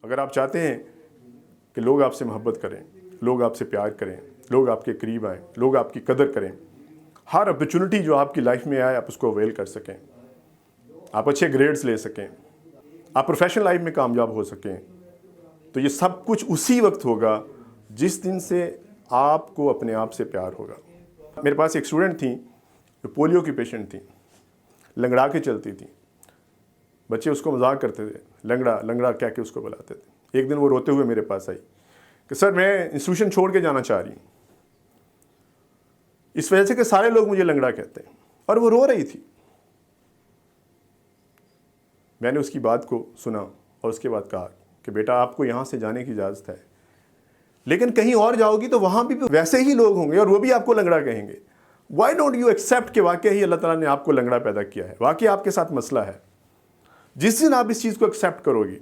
اگر آپ چاہتے ہیں کہ لوگ آپ سے محبت کریں، لوگ آپ سے پیار کریں، لوگ آپ کے قریب آئیں، لوگ آپ کی قدر کریں، ہر اپرچونٹی جو آپ کی لائف میں آئے آپ اس کو اویل کر سکیں، آپ اچھے گریڈز لے سکیں، آپ پروفیشنل لائف میں کامیاب ہو سکیں، تو یہ سب کچھ اسی وقت ہوگا جس دن سے آپ کو اپنے آپ سے پیار ہوگا۔ میرے پاس ایک اسٹوڈنٹ تھیں جو پولیو کی پیشنٹ تھیں، لنگڑا کے چلتی تھیں، بچے اس کو مذاق کرتے تھے، لنگڑا لنگڑا کہہ کے اس کو بلاتے تھے۔ ایک دن وہ روتے ہوئے میرے پاس آئی کہ سر میں انسٹیٹیوشن چھوڑ کے جانا چاہ رہی ہوں، اس وجہ سے کہ سارے لوگ مجھے لنگڑا کہتے ہیں، اور وہ رو رہی تھی۔ میں نے اس کی بات کو سنا اور اس کے بعد کہا کہ بیٹا آپ کو یہاں سے جانے کی اجازت ہے، لیکن کہیں اور جاؤ گی تو وہاں بھی ویسے ہی لوگ ہوں گے اور وہ بھی آپ کو لنگڑا کہیں گے۔ وائی ڈونٹ یو ایکسیپٹ کہ واقعی اللہ تعالیٰ نے آپ کو لنگڑا پیدا کیا ہے، واقعی آپ کے ساتھ مسئلہ ہے۔ جس دن آپ اس چیز کو ایکسیپٹ کرو گی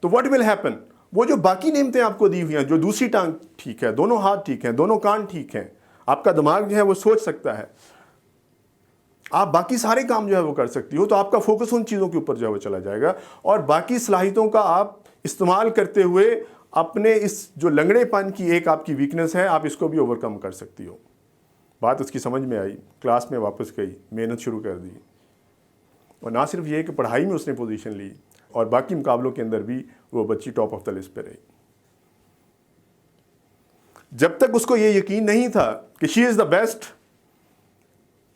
تو واٹ ول ہیپن، وہ جو باقی نعمتیں آپ کو دی ہوئی ہیں، جو دوسری ٹانگ ٹھیک ہے، دونوں ہاتھ ٹھیک ہیں، دونوں کان ٹھیک ہیں، آپ کا دماغ جو ہے وہ سوچ سکتا ہے، آپ باقی سارے کام جو ہے وہ کر سکتی ہو، تو آپ کا فوکس ان چیزوں کے اوپر جو ہے وہ چلا جائے گا، اور باقی صلاحیتوں کا آپ استعمال کرتے ہوئے اپنے اس جو لنگڑے پن کی ایک آپ کی ویکنس ہے، آپ اس کو بھی اوورکم کر سکتی ہو۔ بات اس کی سمجھ میں آئی، کلاس میں واپس گئی، محنت شروع کر دی، اور نہ صرف یہ کہ پڑھائی میں اس نے پوزیشن لی، اور باقی مقابلوں کے اندر بھی وہ بچی ٹاپ آف دا لسٹ پہ رہی۔ جب تک اس کو یہ یقین نہیں تھا کہ شی از دا بیسٹ،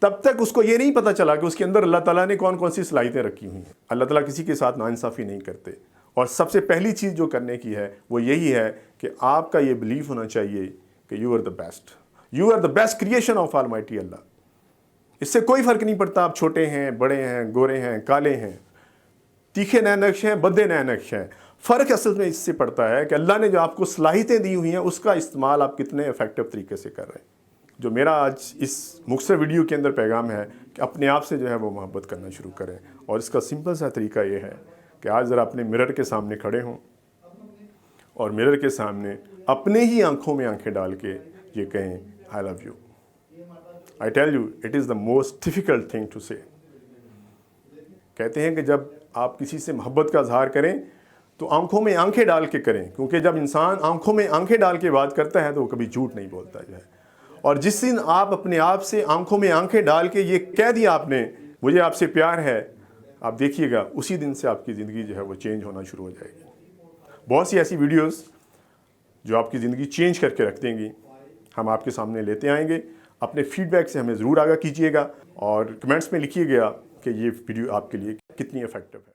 تب تک اس کو یہ نہیں پتا چلا کہ اس کے اندر اللہ تعالیٰ نے کون کون سی صلاحیتیں رکھی ہوئی ہیں۔ اللہ تعالیٰ کسی کے ساتھ ناانصافی نہیں کرتے، اور سب سے پہلی چیز جو کرنے کی ہے وہ یہی ہے کہ آپ کا یہ بلیف ہونا چاہیے کہ you are the best, you are the best creation of almighty اللہ۔ اس سے کوئی فرق نہیں پڑتا آپ چھوٹے ہیں، بڑے ہیں، گورے ہیں، کالے ہیں، تیکھے نئے نقش ہیں، بدے نئے نقش ہیں۔ فرق اصل میں اس سے پڑتا ہے کہ اللہ نے جو آپ کو صلاحیتیں دی ہوئی ہیں اس کا استعمال آپ کتنے افیکٹو طریقے سے کر رہے ہیں۔ جو میرا آج اس مختصر ویڈیو کے اندر پیغام ہے کہ اپنے آپ سے جو ہے وہ محبت کرنا شروع کریں، اور اس کا سمپل سا طریقہ یہ ہے کہ آج ذرا اپنے مرر کے سامنے کھڑے ہوں اور مرر کے سامنے اپنے ہی آنکھوں میں آنکھیں ڈال کے یہ کہیں I love you. I tell you it is the most difficult thing to say. کہتے ہیں کہ جب آپ کسی سے محبت کا اظہار کریں تو آنکھوں میں آنکھیں ڈال کے کریں، کیونکہ جب انسان آنکھوں میں آنکھیں ڈال کے بات کرتا ہے تو وہ کبھی جھوٹ نہیں بولتا جو ہے۔ اور جس دن آپ اپنے آپ سے آنکھوں میں آنکھیں ڈال کے یہ کہہ دیا آپ نے مجھے آپ سے پیار ہے، آپ دیکھیے گا اسی دن سے آپ کی زندگی جو ہے وہ چینج ہونا شروع ہو جائے گی۔ بہت سی ایسی ویڈیوز جو آپ کی زندگی چینج کر کے رکھ دیں گی ہم آپ کے سامنے لیتے آئیں گے۔ اپنے فیڈ بیک سے ہمیں ضرور آگاہ کیجیے گا، اور کمنٹس میں لکھیے گا کہ یہ ویڈیو آپ کے لیے کتنی افیکٹو ہے۔